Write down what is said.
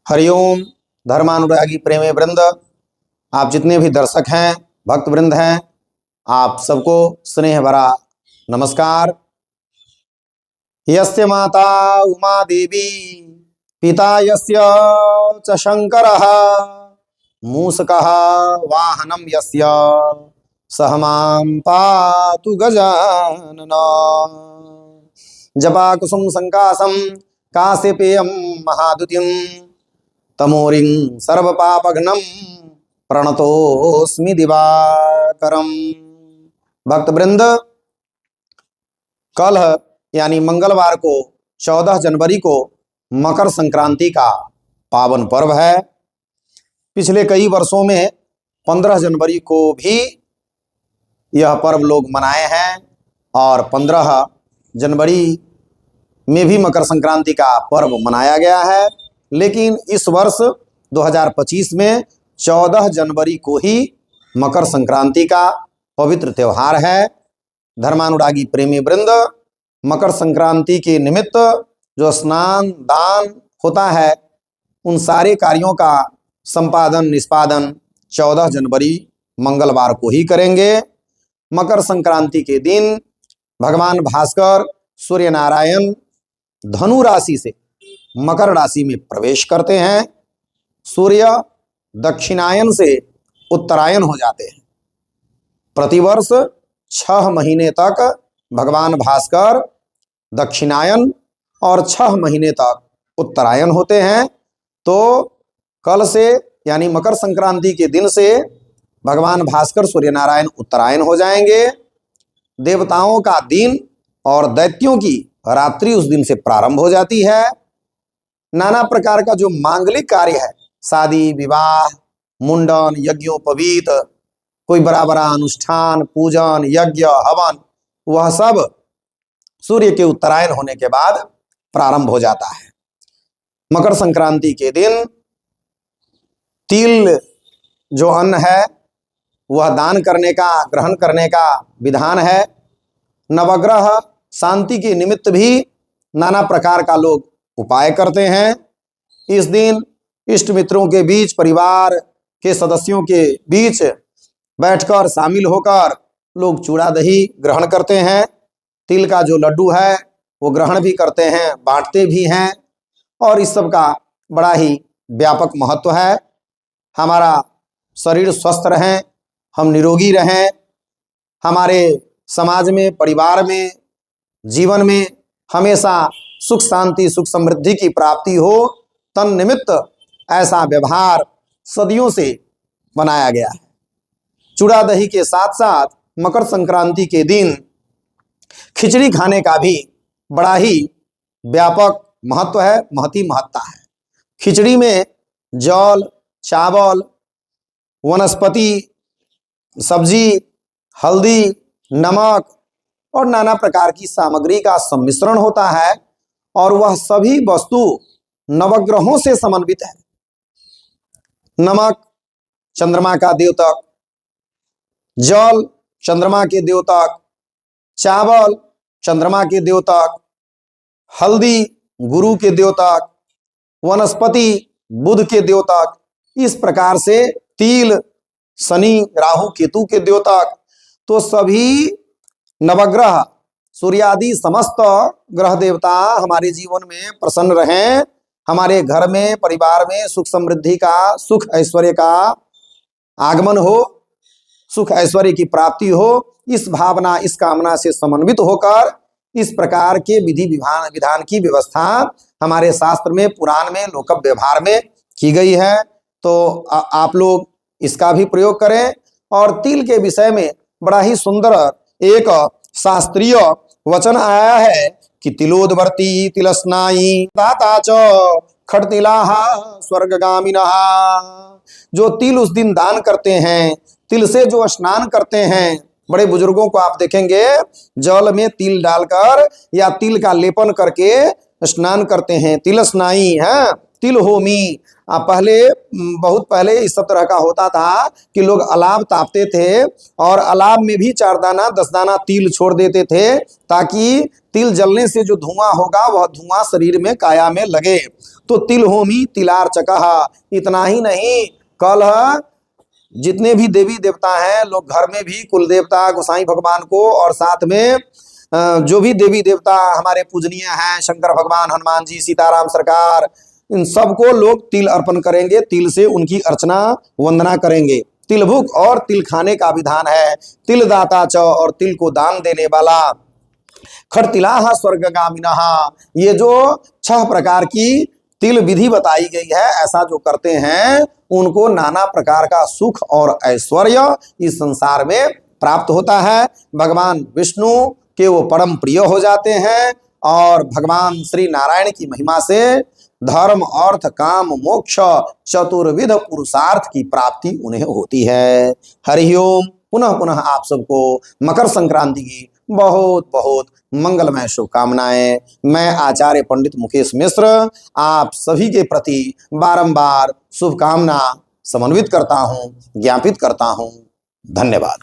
हरिओम। धर्मानुरागी प्रेमी वृंद, आप जितने भी दर्शक हैं, भक्त वृंद हैं, आप सबको स्नेह भरा नमस्कार। यस्य माता उमा देवी पिता यस्य च शंकरः मूषकः वाहनम यस्य सह मां पातु गजानन। जपाकुसुम संकासम काश्यपेयं महाद्युतिं तमोरिं सर्वपापघ्नं प्रणतोस्मि दिवाकरम। भक्त वृंद, कल यानी मंगलवार को 14 जनवरी को मकर संक्रांति का पावन पर्व है। पिछले कई वर्षों में 15 जनवरी को भी यह पर्व लोग मनाए हैं और 15 जनवरी में भी मकर संक्रांति का पर्व मनाया गया है। लेकिन इस वर्ष 2025 में 14 जनवरी को ही मकर संक्रांति का पवित्र त्यौहार है। धर्मानुरागी प्रेमी वृंद, मकर संक्रांति के निमित्त जो स्नान दान होता है, उन सारे कार्यों का संपादन निष्पादन 14 जनवरी मंगलवार को ही करेंगे। मकर संक्रांति के दिन भगवान भास्कर सूर्य नारायण धनु राशि से मकर राशि में प्रवेश करते हैं। सूर्य दक्षिणायन से उत्तरायण हो जाते हैं। प्रतिवर्ष 6 महीने तक भगवान भास्कर दक्षिणायन और 6 महीने तक उत्तरायण होते हैं। तो कल से यानी मकर संक्रांति के दिन से भगवान भास्कर सूर्य नारायण उत्तरायण हो जाएंगे। देवताओं का दिन और दैत्यों की रात्रि उस दिन से प्रारंभ हो जाती है। नाना प्रकार का जो मांगलिक कार्य है, शादी विवाह मुंडन यज्ञोपवीत, कोई बड़ा बड़ा अनुष्ठान पूजन यज्ञ हवन, वह सब सूर्य के उत्तरायण होने के बाद प्रारंभ हो जाता है। मकर संक्रांति के दिन तिल जो अन्न है वह दान करने का ग्रहण करने का विधान है। नवग्रह शांति के निमित्त भी नाना प्रकार का लोग उपाय करते हैं। इस दिन इष्ट मित्रों के बीच परिवार के सदस्यों के बीच बैठकर शामिल होकर लोग चूड़ा दही ग्रहण करते हैं। तिल का जो लड्डू है वो ग्रहण भी करते हैं, बांटते भी हैं और इस सब का बड़ा ही व्यापक महत्व है। हमारा शरीर स्वस्थ रहें, हम निरोगी रहें, हमारे समाज में परिवार में जीवन में हमेशा सुख शांति सुख समृद्धि की प्राप्ति हो, तन निमित्त ऐसा व्यवहार सदियों से बनाया गया है। चूड़ा दही के साथ साथ मकर संक्रांति के दिन खिचड़ी खाने का भी बड़ा ही व्यापक महत्व है, महती महत्ता है। खिचड़ी में जल चावल वनस्पति सब्जी हल्दी नमक और नाना प्रकार की सामग्री का सम्मिश्रण होता है और वह सभी वस्तु नवग्रहों से समन्वित है। नमक चंद्रमा का द्योतक, जल चंद्रमा के द्योतक, चावल चंद्रमा के द्योतक, हल्दी गुरु के द्योतक, वनस्पति बुध के द्योतक, इस प्रकार से तिल शनि राहु केतु के द्योतक। तो सभी नवग्रह सूर्यादि समस्त ग्रह देवता हमारे जीवन में प्रसन्न रहें, हमारे घर में परिवार में सुख समृद्धि का सुख ऐश्वर्य का आगमन हो, सुख ऐश्वर्य की प्राप्ति हो, इस भावना इस कामना से समन्वित होकर इस प्रकार के विधि विधान की व्यवस्था हमारे शास्त्र में पुराण में लोक व्यवहार में की गई है। तो आप लोग इसका भी प्रयोग करें। और तिल के विषय में बड़ा ही सुंदर एक शास्त्रीय वचन आया है कि तिलोदवर्ती तिलस्नाई दाता च खड़तिलाह स्वर्गगामिनः। जो तिल उस दिन दान करते हैं, तिल से जो स्नान करते हैं, बड़े बुजुर्गों को आप देखेंगे जल में तिल डालकर या तिल का लेपन करके स्नान करते हैं। तिल स्नाई है तिल होमी। पहले बहुत पहले इस सब तरह का होता था कि लोग अलाव तापते थे और अलाव में भी 4 दाना 10 दाना तिल छोड़ देते थे ताकि तिल जलने से जो धुआं होगा वह धुआं शरीर में काया में लगे। तो तिल होमी तिलार्चकः। इतना ही नहीं, कल जितने भी देवी देवता हैं, लोग घर में भी कुल देवता गोसाई भगवान को और साथ में जो भी देवी देवता हमारे पूजनीय हैं, शंकर भगवान, हनुमान जी, सीताराम सरकार, इन सबको लोग तिल अर्पण करेंगे। तिल से उनकी अर्चना वंदना करेंगे। तिल भुक और तिल खाने का विधान है। तिल दाता च, और तिल को दान देने वाला। खड़तिलाह स्वर्गगामिनः, ये जो 6 प्रकार की तिल विधि बताई गई है, ऐसा जो करते हैं उनको नाना प्रकार का सुख और ऐश्वर्य इस संसार में प्राप्त होता है। भगवान विष्णु के वो परम प्रिय हो जाते हैं और भगवान श्री नारायण की महिमा से धर्म अर्थ काम मोक्ष चतुर्विध पुरुषार्थ की प्राप्ति उन्हें होती है। हरि ओम। पुनः पुनः आप सबको मकर संक्रांति की बहुत बहुत मंगलमय शुभकामनाएं। मैं आचार्य पंडित मुकेश मिश्र आप सभी के प्रति बारंबार शुभकामना समन्वित करता हूं, ज्ञापित करता हूं। धन्यवाद।